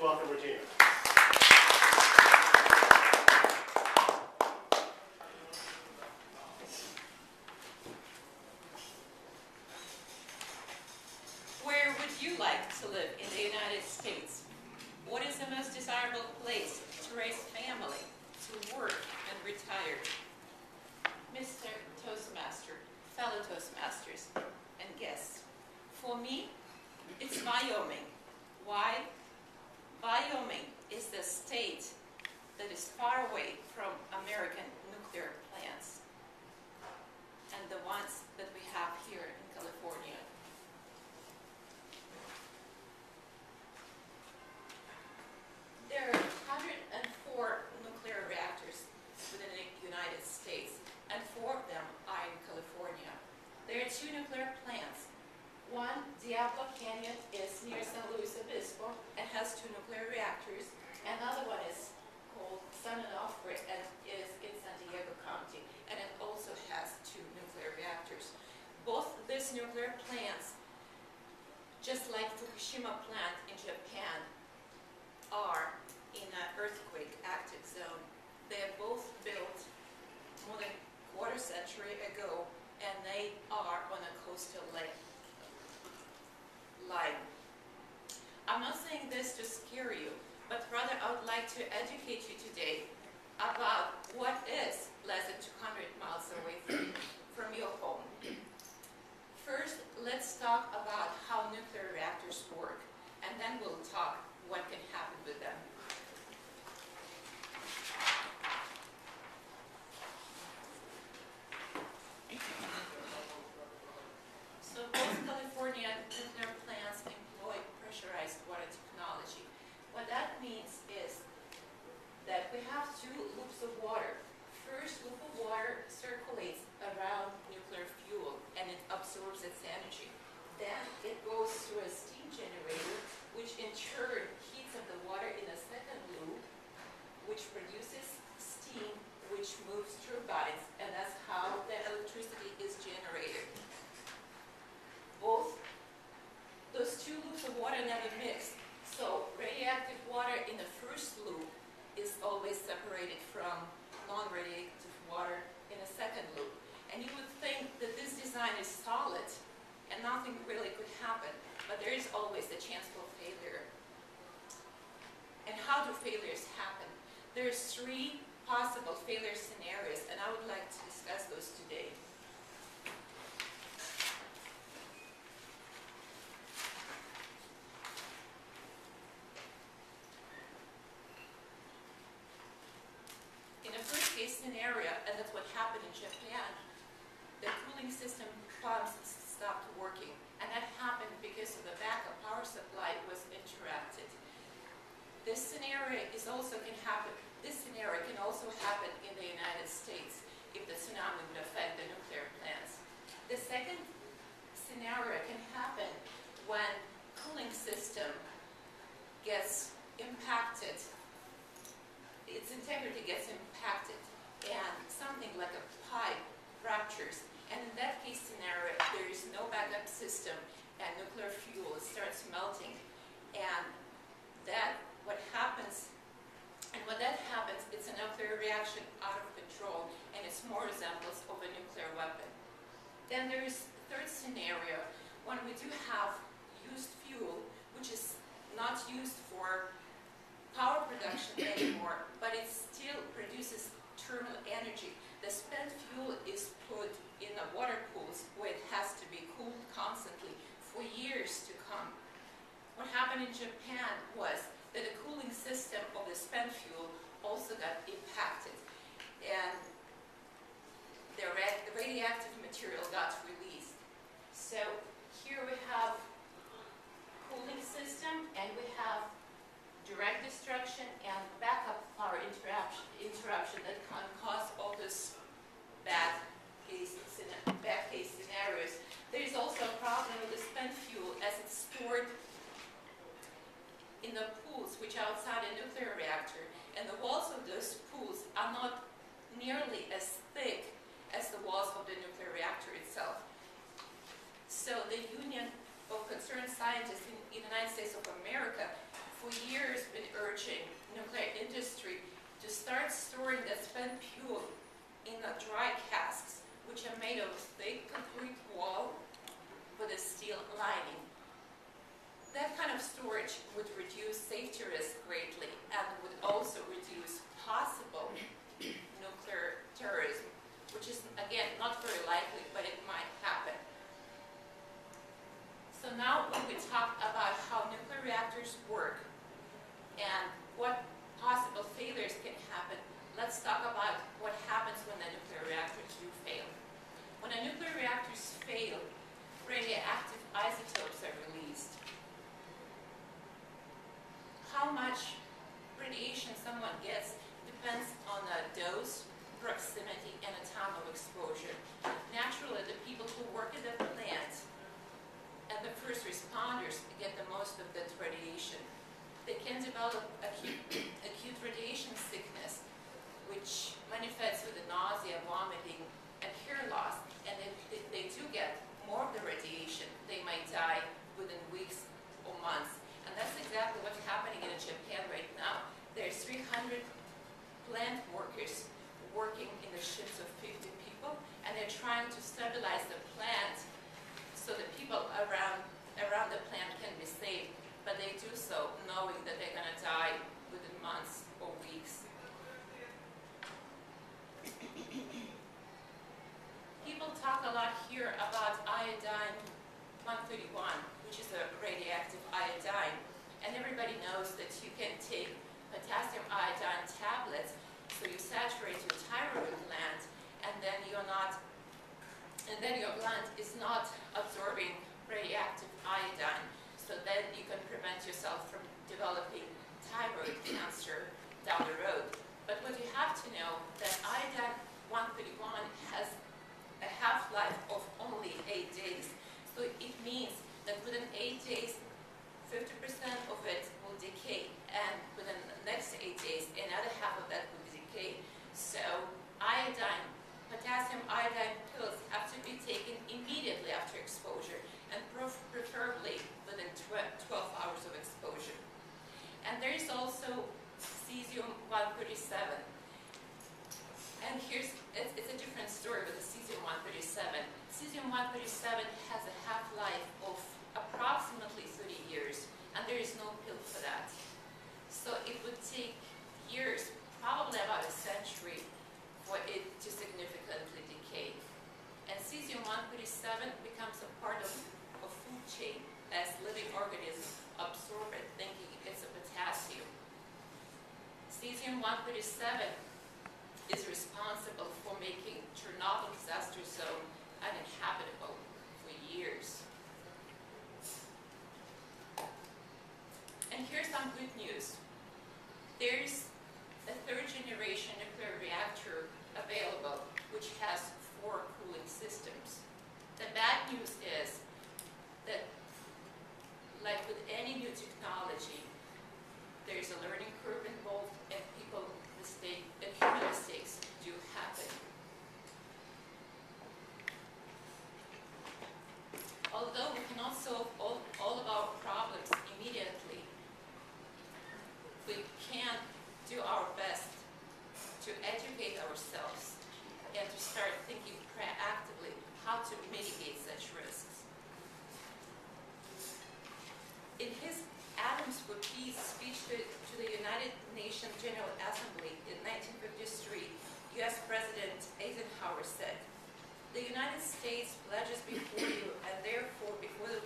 welcome Regina. Where would you like to live in the United States? What is the most desirable place to raise family, to work, and retire? Mr. Toastmaster, fellow Toastmasters, and guests, for me, it's Wyoming. Why? Wyoming is the state that is far away from American nuclear plants and the ones that we have here in California. There are 104 nuclear reactors within the United States, and 4 of them are in California. There are 2 nuclear plants. One, Diablo Canyon, is near San Luis Obispo and has 2 nuclear reactors. Another one is called San Onofre and is in San Diego County, and it also has 2 nuclear reactors. Both these nuclear plants, just like Fukushima plant in Japan, are in an earthquake active zone. They are both built more than a quarter century ago, and they are on a coastal line. I'm not saying this to scare you, but rather I would like to educate you today about what is less than 200 miles away from your home. First, let's talk about how nuclear reactors work, and then we'll talk what can happen with them. So both California nuclear plants employ pressurized water technology. What that means is that we have 2 loops of water. First loop of water circulates around nuclear fuel and it absorbs its energy. Then it goes through a steam generator, which in turn heats up the water in a second loop, which produces steam, which moves turbines, and that's how the electricity is generated. Both those 2 loops of water never mix, so radioactive water in the first loop is always separated from non-radioactive water in a second loop. And you would think that this design is solid and nothing really could happen, but there is always the chance for failure. And how do failures happen? There's 3 possible failure scenarios, and I would like to discuss those today. In the first case scenario, and that's what happened in Japan, the cooling system pumps stopped working, and that happened because of the backup power supply was interrupted. This scenario can also happen in the United States if the tsunami would affect the nuclear plants. The second scenario can happen when cooling system gets impacted, its integrity gets impacted, and something like a pipe ruptures. And in that case scenario, there is no backup system, and nuclear fuel starts melting. And when that happens, it's a nuclear reaction out of control, and it's more resemblance of a nuclear weapon. Then there is the third scenario, when we do have used fuel, which is not used for power production anymore, but it still produces thermal energy. The spent fuel is put in the water pools where it has to be cooled constantly for years to come. What happened in Japan was that the cooling system of the spent fuel also got impacted, and the radioactive material got released. So here we have cooling system, and we have direct destruction and backup power interruption that can cause all this bad case scenarios. There is also a problem with the spent fuel as it's stored in the pools which are outside a nuclear reactor, and the walls of those pools are not nearly as thick as the walls of the nuclear reactor itself. So the Union of Concerned Scientists in the United States of America for years been storing that spent fuel in dry casks, which are made of thick concrete wall with a steel lining. That kind of storage would reduce safety risk greatly and would also reduce possible nuclear terrorism, which is, again, not very likely, but it might happen. So now when we talk about how nuclear reactors work and what possible failures can happen, let's talk about what happens when the nuclear reactors do fail. When the nuclear reactors fail, radioactive isotopes are released. How much radiation someone gets depends on the dose, proximity, and the time of exposure. Naturally, the people who work at the plant and the first responders get the most of that radiation. They can develop acute radiation sickness, which manifests with nausea, vomiting, and hair loss. And if they do get more of the radiation, they might die within weeks or months. And that's exactly what's happening in Japan right now. There's 300 plant workers working in the shifts of 50 people, and they're trying to stabilize the plant so the people around the plant can be saved, but they do so knowing that they're going to die within months or weeks. People talk a lot here about iodine-131, which is a radioactive iodine, and everybody knows that you can take potassium iodine tablets, so you saturate your thyroid gland, and then your gland is not absorbing radioactive iodine, so then you can prevent yourself from developing thyroid cancer down the road. But what you have to know that iodine-131 has a half-life of only 8 days. So it means that within 8 days, 50% of it will decay, and within the next 8 days, another half of that will decay. So potassium iodine pills have to be taken immediately after exposure, and preferably within 12 hours of exposure. And there is also cesium-137. And it's a different story with the cesium-137. Cesium-137 has a half-life of approximately 30 years, and there is no pill for that. So it would take years, probably about a century, for it to significantly decay. And cesium-137 becomes a part of a food chain as living organisms absorb it, thinking it's a potassium. Cesium-137 is responsible for making Chernobyl disaster zone uninhabitable for years. And here's some good news. There's a third-generation nuclear reactor available, which has 4 cooling systems. The bad news is that, like with any new technology, there's a learning curve involved, and human mistakes do happen. Although we cannot solve all of our problems immediately, we can do our best to educate ourselves and to start thinking proactively how to mitigate such risks. In his Atoms for Peace speech to the United Nations General Assembly in 1953, U.S. President Eisenhower said, "The United States pledges before you, and therefore before the